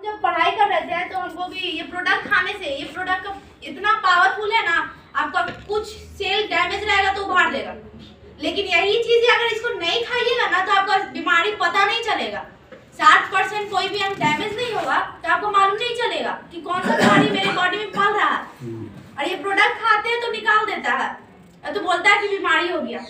जब पढ़ाई कर रहे थे तो हमको भी ये प्रोडक्ट खाने से, ये प्रोडक्ट इतना पावरफुल है ना, आपका कुछ सेल डैमेज रहेगा तो उभार देगा, लेकिन यही चीज अगर इसको नहीं खाइएगा ना तो आपका बीमारी पता नहीं चलेगा। 60% कोई भी अंग डैमेज नहीं होगा तो आपको मालूम नहीं चलेगा कि कौन सा बीमारी मेरे बॉडी में पल रहा है। और ये प्रोडक्ट खाते हैं तो निकाल देता है, तो बोलता है कि बीमारी हो गया।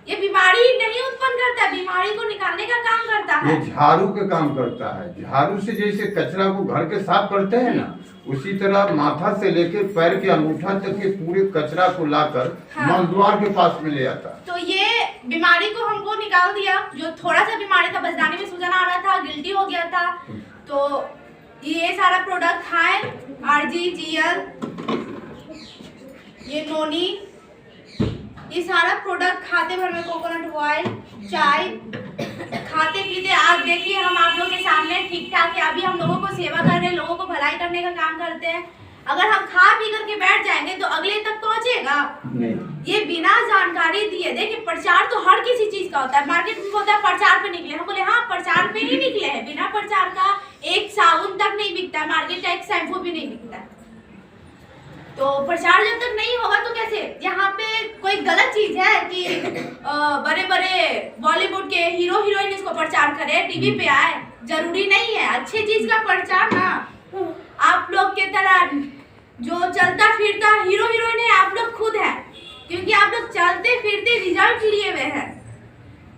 ये बीमारी नहीं उत्पन्न करता है, बीमारी को निकालने का काम करता है। ये झाड़ू का काम करता है। झाड़ू से जैसे कचरा को घर के साफ करते हैं ना, उसी तरह माथा से लेके पैर के अंगूठा तक के पूरे कचरा को लाकर मलद्वार के पास में ले आता। तो ये बीमारी को हमको निकाल दिया। जो थोड़ा सा बीमारी था, बचदानी में सूजन आ रहा था, गिल्टी हो गया था, तो ये सारा प्रोडक्ट खाए, RGGL, ये नोनी, ये सारा प्रोडक्ट खाते भर में, कोकोनट ऑयल, चाय खाते पीते आज देखिए हम आप लोगों के सामने ठीक ठाक है। अभी हम लोगों को सेवा कर रहे हैं, लोगों को भलाई करने का काम करते हैं। अगर हम खा पी करके बैठ जाएंगे तो अगले तक पहुंचेगा नहीं। ये बिना जानकारी दिए, देखिए प्रचार तो हर किसी चीज का होता है। मार्केट में होता है प्रचार पे निकले, हम बोले हाँ प्रचार पे ही निकले हैं। बिना प्रचार का एक साबुन तक नहीं बिकता, मार्केट का एक शैम्पू भी नहीं बिकता। तो प्रचार जब तक नहीं होगा तो कैसे? यहाँ पे कोई गलत चीज है कि बड़े बड़े बॉलीवुड के हीरो हीरोइन इसको प्रचार करे, टीवी पे आए, जरूरी नहीं है। अच्छे चीज का प्रचार ना, आप लोग के तरह जो चलता फिरता हीरो हीरोइन है आप लोग खुद है, क्योंकि आप लोग चलते फिरते रिजल्ट लिए हुए हैं।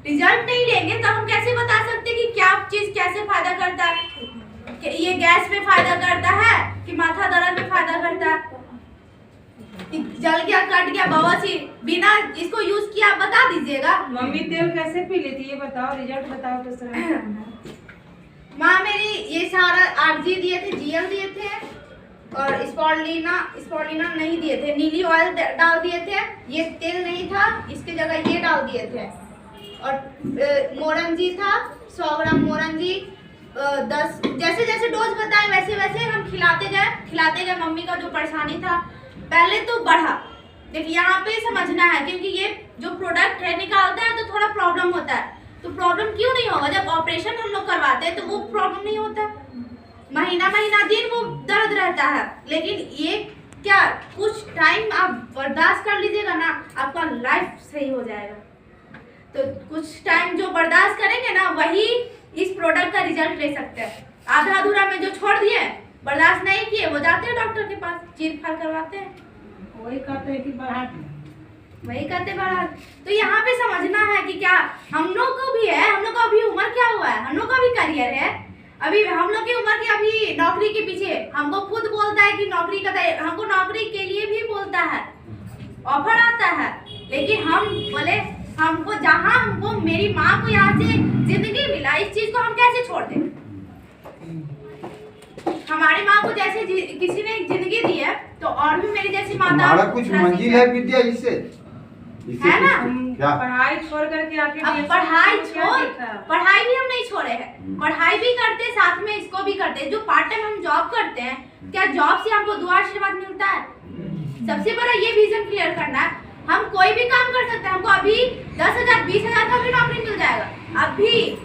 रिजल्ट नहीं लेंगे तो हम कैसे बता सकते कि क्या चीज कैसे फायदा करता है, कि ये गैस में फायदा करता है कि माथा दर्द में फायदा करता है, जल गया कट गया बवासीर, बिना इसको यूज किया आप बता दीजिएगा। मम्मी तेल कैसे पी लेती है बताओ, रिजल्ट बताओ किस तरह। माँ मेरी ये सारा RG दिए थे, GL दिए थे, और स्पॉलिना नहीं दिए थे। नीली ऑयल डाल दिए थे, ये तेल नहीं था, इसके जगह ये डाल दिए थे। और मोरंजी था, 100 ग्राम मोरंजी, 10 जैसे जैसे डोज बताए वैसे वैसे हम खिलाते गए। मम्मी का जो परेशानी था पहले तो बढ़ा। देखिए यहाँ पे समझना है, क्योंकि ये जो प्रोडक्ट है निकालता है तो थोड़ा प्रॉब्लम होता है। तो प्रॉब्लम क्यों नहीं होगा? जब ऑपरेशन हम लोग करवाते हैं तो वो प्रॉब्लम नहीं होता, महीना दिन वो दर्द रहता है। लेकिन ये क्या, कुछ टाइम आप बर्दाश्त कर लीजिएगा ना, आपका लाइफ सही हो जाएगा। तो कुछ टाइम जो बर्दाश्त करेंगे ना, वही इस प्रोडक्ट का रिजल्ट ले सकते हैं। आधा अधूरा में जो छोड़ दिए, बर्दाश्त नहीं किए, वो जाते हैं डॉक्टर के पास, चीर फाड़ करवाते हैं, वही कहते हैं कि बढ़ा तो यहाँ पे समझना है कि क्या हम लोग को भी है, हम लोग का अभी उम्र क्या हुआ है, हम लोग का भी करियर है। अभी हम लोग की उम्र की अभी नौकरी के पीछे हमको खुद बोलता है कि नौकरी का, हमको नौकरी के लिए भी बोलता है, ऑफर आता है, लेकिन हम बोले हमको जहाँ हमको मेरी माँ को यहाँ से जिंदगी मिला, इस चीज को हम कैसे छोड़ दें? हमारी माँ को जैसे किसी ने जिंदगी दी है तो और भी मेरी जैसी माता, हमारा कुछ मंजिल है विद्या, इससे है ना। पढ़ाई छोड़ करके आके अब पढ़ाई भी हम नहीं छोड़े हैं, पढ़ाई भी करते साथ में इसको भी करते। जो पार्ट टाइम हम जॉब करते हैं, क्या जॉब से हमको दुआ आशीर्वाद मिलता है? सबसे बड़ा ये विजन क्लियर करना है। हम कोई भी काम कर सकते हैं, हमको अभी 10,000 20,000 का भी नौकरी मिल जाएगा अभी,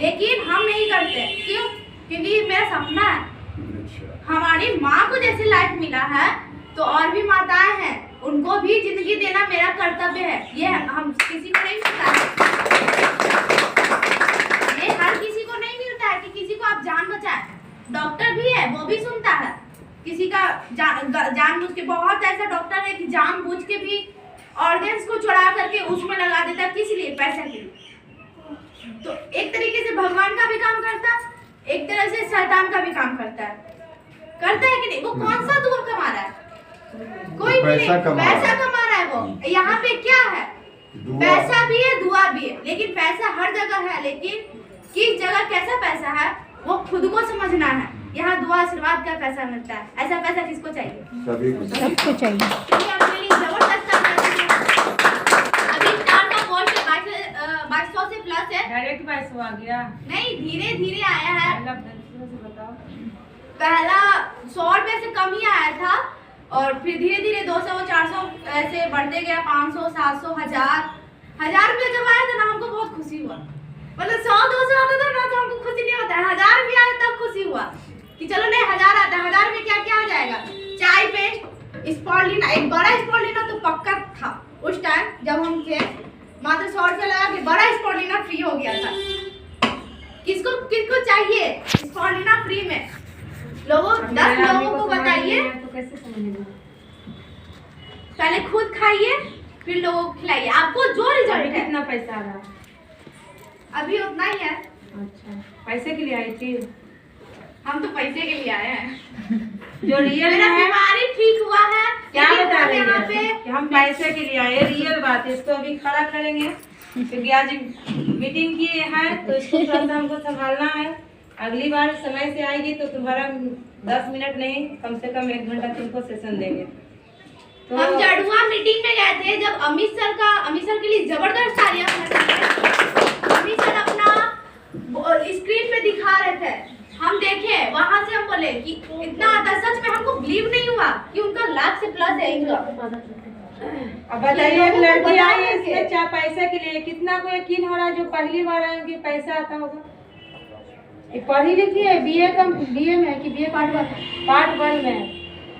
लेकिन हम नहीं करते। क्यों? क्योंकि मेरा सपना है। हमारी माँ को जैसे लाइफ मिला है तो और भी माताएं हैं, उनको भी जिंदगी देना मेरा कर्तव्य है। ये हम किसी को नहीं मिलता है, ये हर किसी को नहीं मिलता है कि किसी को आप जान बचाएं। डॉक्टर भी है, वो भी सुनता है किसी का जानबूझ के। बहुत ऐसा डॉक्टर है कि जानबूझ के भी ऑर्गन्स को चुरा करके उसमें लगा देता है, किस लिए? पैसे के लिए। तो एक तरीके से भगवान का भी काम करता है, एक तरह से शैतान का भी काम करता है कि नहीं? वो कौन सा दुआ कमा रहा है? कोई भी नहीं, पैसा कमा रहा है वो। यहाँ पे क्या है? पैसा भी है, दुआ भी है, लेकिन पैसा हर जगह है, लेकिन किस जगह कैसा पैसा है वो खुद को समझना है। यहाँ दुआ आशीर्वाद का पैसा मिलता है, ऐसा पैसा किसको चाहिए? सबको चाहिए। जबरदस्त अभी स्टार का पोस्ट 2200 से प्लस है, डायरेक्ट 2200 आ गया नहीं, धीरे धीरे आया है। बताओ, पहला 100 रुपए से कम ही आया था, और फिर धीरे धीरे 200 400 ऐसे बढ़ते गया, 500 700 1000 रुपये जब आया था ना, हमको बहुत खुशी हुआ। मतलब 100 200 आता था ना तो हमको खुशी नहीं होता है, 1000 भी आया तब खुशी हुआ कि चलो नहीं 1000 आता है, 1000 में क्या क्या आ जाएगा? चाय पेस्ट, स्पॉलिना, एक बड़ा स्पॉलिना तो पक्का था उस टाइम जब हम थे, मात्र 100 रुपये लगा के बड़ा स्पॉलिना फ्री हो गया था। किसको किसको चाहिए स्पॉलिना फ्री में? लोगों 10 लोगों को बताइए, तो कैसे समझेंगे? पहले खुद खाइए फिर लोगों को खिलाइए, आपको जो अभी रिजल्ट है। कितना पैसा आ रहा? अभी उतना ही है। अच्छा, पैसे के लिए आई थी? हम तो पैसे के लिए आए हैं। जो रियल मेरा है बीमारी ठीक हुआ है, क्या लेकिन बता हम रही यहाँ है पे कि हम पैसे के लिए आए? रियल बात है, इसको अभी खड़ा करेंगे क्योंकि आज मीटिंग की है तो इसको थोड़ा सा हमको संभालना है। अगली बार समय से आएगी तो तुम्हारा 10 मिनट नहीं, कम से कम 1 घंटा तुमको सेशन देंगे। तो हम जड़ुआ मीटिंग में गए थे जब अमित सर के लिए जबरदस्त तालियां बजाते। अमित सर अपना स्क्रीन पे दिखा रहे थे, हम देखे, वहां से हम बोले कि इतना आता, सच में हमको बिलीव नहीं हुआ कि उनका लाख से प्लस है इनकम। अब बताइए, एक लड़की आई है इसमें चाहे पैसे के लिए, कितना को यकीन हो रहा है जो पहली बार आए कि पैसा आता होगा? ये पढ़ी लिखी है, बीए में है कि बीए पार्ट 1 में है।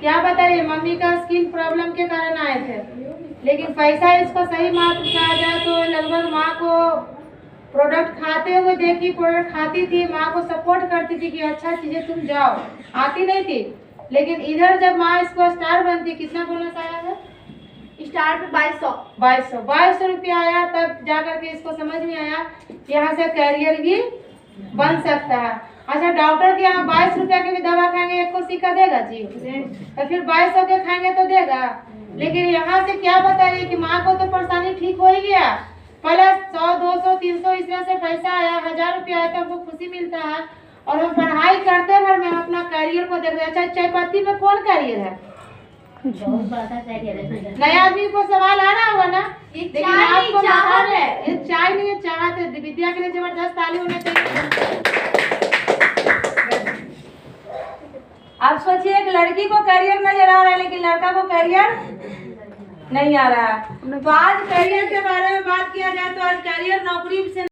क्या बताइए, मम्मी का स्किन प्रॉब्लम के कारण आए थे, लेकिन पैसा इसको सही मात्र कहा जाए तो लगभग माँ को प्रोडक्ट खाते हुए देखी, प्रोडक्ट खाती थी, माँ को सपोर्ट करती थी कि अच्छा चीजें तुम जाओ, आती नहीं थी। लेकिन इधर जब माँ इसको स्टार बनती, कितना बोनस आया था? स्टार पे 2200 रुपया आया, तब जाकर के इसको समझ में आया यहाँ से करियर भी बन सकता है। अच्छा, डॉक्टर के यहाँ 22 रुपया के भी दवा खाएंगे, एक को सिक्का देगा जी? तो फिर 2200 के खाएंगे तो देगा। लेकिन यहाँ से क्या बताइए कि माँ को तो परेशानी ठीक हो ही गया, प्लस 100, 200, 300 इस तरह से पैसा आया, 1000 रुपया आया तो हमको खुशी मिलता है। और हम पढ़ाई करते भर में हम अपना करियर को देख रहे हैं। अच्छा, चायपत्ती में कौन करियर है? बहुत बड़ा करियर है। नए आदमी को सवाल आ रहा होगा ना, ये लेकिन चाय नहीं, आपको बता चाहत रहे, है। ये चाय नहीं है, चाहत है। विद्या के लिए जबरदस्त ताली होना चाहिए। आप सोचिए, एक लड़की को करियर नजर आ रहा है लेकिन लड़का को करियर नहीं आ रहा है। तो आज करियर के बारे में बात किया जाए तो आज करियर नौकरी से